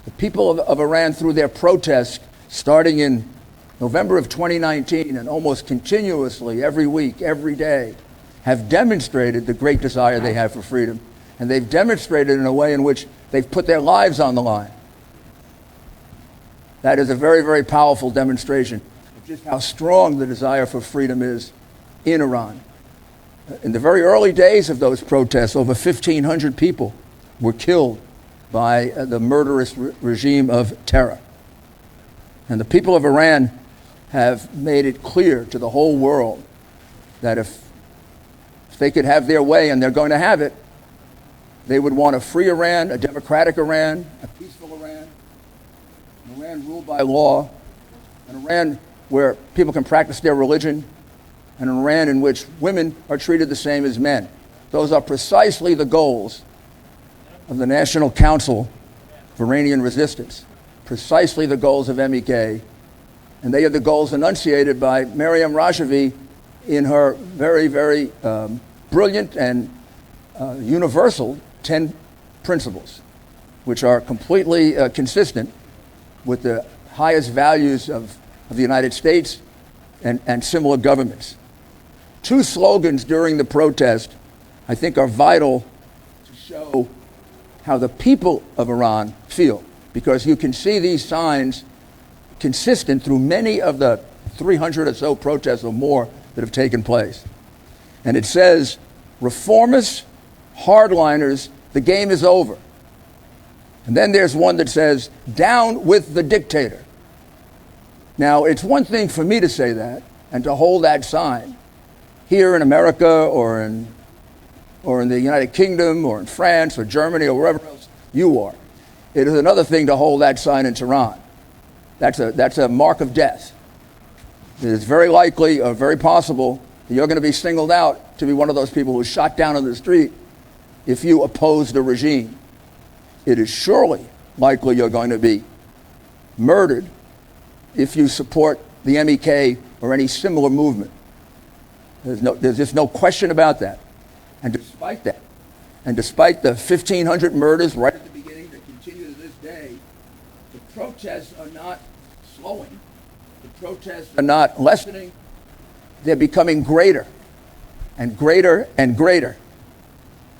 The people of Iran, through their protests, starting in November of 2019 and almost continuously every week, every day, have demonstrated the great desire they have for freedom. And they've demonstrated in a way in which they've put their lives on the line. That is a very, very powerful demonstration of just how strong the desire for freedom is in Iran. In the very early days of those protests, over 1,500 people were killed by the murderous regime of terror. And the people of Iran have made it clear to the whole world that if they could have their way, and they're going to have it, they would want a free Iran, a democratic Iran, a peaceful Iran, an Iran ruled by law, an Iran where people can practice their religion, and an Iran in which women are treated the same as men. Those are precisely the goals of the National Council of Iranian Resistance, precisely the goals of MEK, and they are the goals enunciated by Maryam Rajavi in her very, very brilliant and universal 10 principles, which are completely consistent with the highest values of the United States and similar governments. Two slogans during the protest, I think, are vital to show how the people of Iran feel, because you can see these signs consistent through many of the 300 or so protests or more that have taken place. And it says, reformists, hardliners, the game is over. And then there's one that says, down with the dictator. Now, it's one thing for me to say that and to hold that sign here in America or in the United Kingdom or in France or Germany or wherever else you are. It is another thing to hold that sign in Tehran. That's a mark of death. It is very likely or very possible that you're going to be singled out to be one of those people who's shot down on the street if you oppose the regime. It is surely likely you're going to be murdered if you support the MEK or any similar movement. There's just no question about that. And despite that, and despite the 1,500 murders right at the beginning that continue to this day, the protests are not slowing. The protests are not lessening. They're becoming greater and greater and greater.